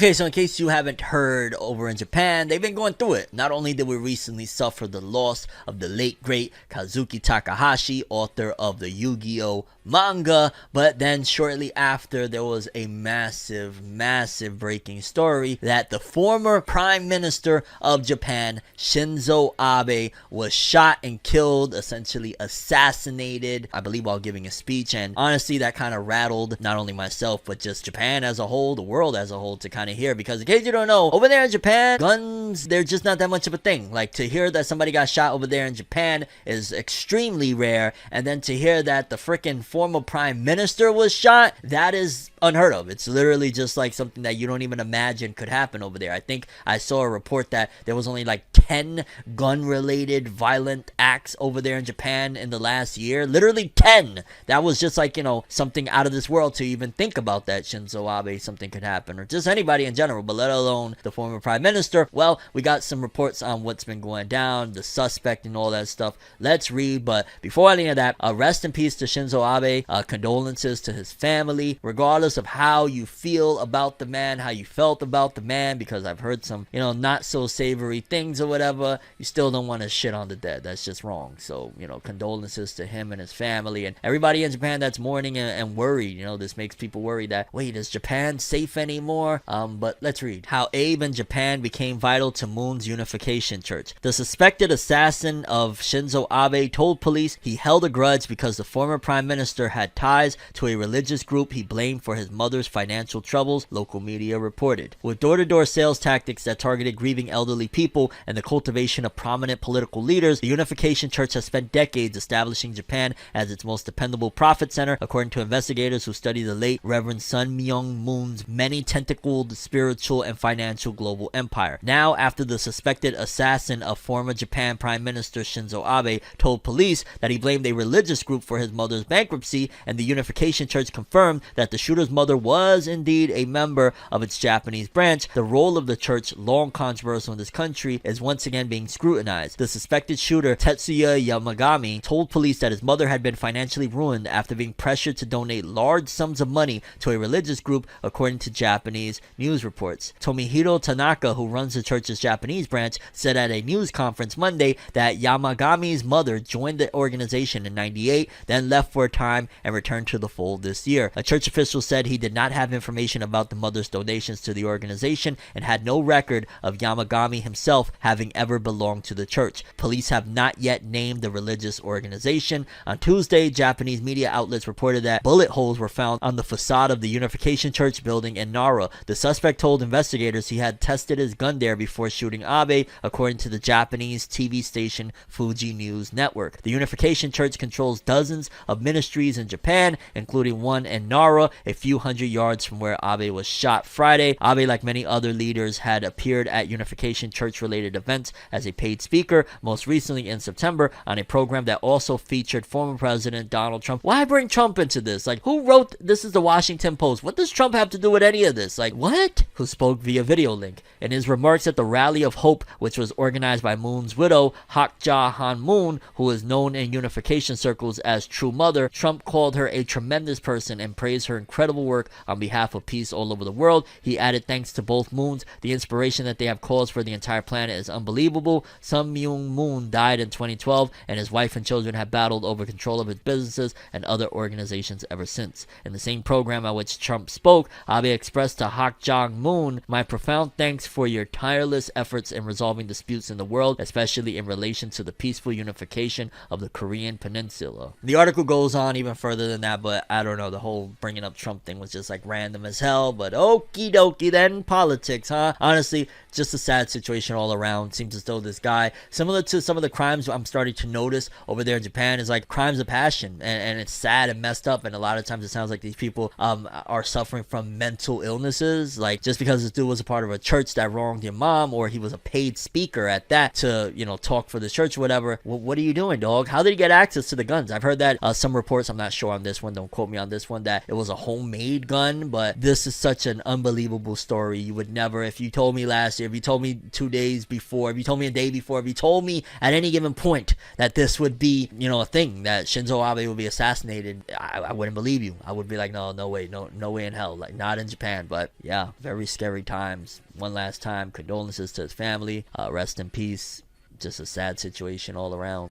Okay, so in case you haven't heard, over in Japan, they've been going through it. Not only did we recently suffer the loss of the late great Kazuki Takahashi, author of the Yu-Gi-Oh! Manga, but then shortly after there was a massive breaking story that the former Prime Minister of Japan, Shinzo Abe, was shot and killed, essentially assassinated, I believe while giving a speech. And honestly, that kind of rattled not only myself, but just Japan as a whole, the world as a whole, to kind of hear. Because in case you don't know, over there in Japan, guns, they're just not that much of a thing. Like, to hear that somebody got shot over there in Japan is extremely rare, and then to hear that the freaking former prime minister was shot, that is unheard of. It's literally just like something that you don't even imagine could happen over there. I think I saw a report that there was only like 10 gun-related violent acts over there in Japan in the last year. Literally 10! That was just like, you know, something out of this world to even think about that Shinzo Abe, something could happen, or just anybody in general, but let alone the former prime minister. Well, we got some reports on what's been going down, the suspect and all that stuff. Let's read, but before any of that, rest in peace to Shinzo Abe. Condolences to his family, regardless of how you feel about the man, how you felt about the man, because I've heard some, you know, not so savory things or whatever. You still don't want to shit on the dead. That's just wrong. So, you know, condolences to him and his family and everybody in Japan that's mourning and worried. You know, this makes people worry that, wait, is Japan safe anymore? But let's read how Abe in Japan became vital to Moon's unification church. The suspected assassin of Shinzo Abe told police he held a grudge because the former prime minister had ties to a religious group he blamed for his mother's financial troubles, local media reported. With door-to-door sales tactics that targeted grieving elderly people and the cultivation of prominent political leaders, the Unification Church has spent decades establishing Japan as its most dependable profit center, according to investigators who study the late Reverend Sun Myung Moon's many-tentacled spiritual and financial global empire. Now, after the suspected assassin of former Japan Prime Minister Shinzo Abe told police that he blamed a religious group for his mother's bankruptcy, and the Unification Church confirmed that the shooter's mother was indeed a member of its Japanese branch, the role of the church, long controversial in this country, is once again being scrutinized. The suspected shooter, Tetsuya Yamagami, told police that his mother had been financially ruined after being pressured to donate large sums of money to a religious group, according to Japanese news reports. Tomihiro Tanaka, who runs the church's Japanese branch, said at a news conference Monday that Yamagami's mother joined the organization in '98, then left for a time and returned to the fold this year. A church official said he did not have information about the mother's donations to the organization and had no record of Yamagami himself having ever belonged to the church. Police have not yet named the religious organization. On Tuesday, Japanese media outlets reported that bullet holes were found on the facade of the Unification Church building in Nara. The suspect told investigators he had tested his gun there before shooting Abe, according to the Japanese TV station Fuji News Network. The Unification Church controls dozens of ministries in Japan, including one in Nara, a few hundred yards from where Abe was shot Friday. Abe, like many other leaders, had appeared at Unification Church-related events as a paid speaker, most recently in September on a program that also featured former President Donald Trump. Why bring Trump into this? Like, who wrote this? Is the Washington Post. What does Trump have to do with any of this? Like, what? Who spoke via video link. In his remarks at the Rally of Hope, which was organized by Moon's widow, Hak Ja Han Moon, who is known in unification circles as True Mother, Trump called her a tremendous person and praised her incredible work on behalf of peace all over the world. He added, thanks to both Moons, the inspiration that they have caused for the entire planet is unbelievable. Sun Myung Moon died in 2012, and his wife and children have battled over control of his businesses and other organizations ever since. In the same program at which Trump spoke, Abe expressed to Hak Jang Moon, my profound thanks for your tireless efforts in resolving disputes in the world, especially in relation to the peaceful unification of the Korean Peninsula. The article goes on even further than that, but I don't know, the whole bringing up Trump thing was just like random as hell, but okie dokie then, politics, huh? Honestly, just a sad situation all around. Seems as though this guy, similar to some of the crimes I'm starting to notice over there in Japan, is like crimes of passion, and it's sad and messed up, and a lot of times it sounds like these people are suffering from mental illnesses, like just because this dude was a part of a church that wronged your mom, or he was a paid speaker at that to, you know, talk for the church or whatever. What are you doing, dog? How did he get access to the guns? I've heard that some reports, I'm not sure on this one, don't quote me on this one, that it was a homemade gun, but this is such an unbelievable story. You would never, if you told me last honestly, if you told me 2 days before, if you told me a day before, if you told me at any given point that this would be, you know, a thing, that Shinzo Abe would be assassinated, I wouldn't believe you. I would be like, no way, no way in hell, like, not in Japan. But yeah, very scary times. One last time, condolences to his family. Rest in peace. Just a sad situation all around.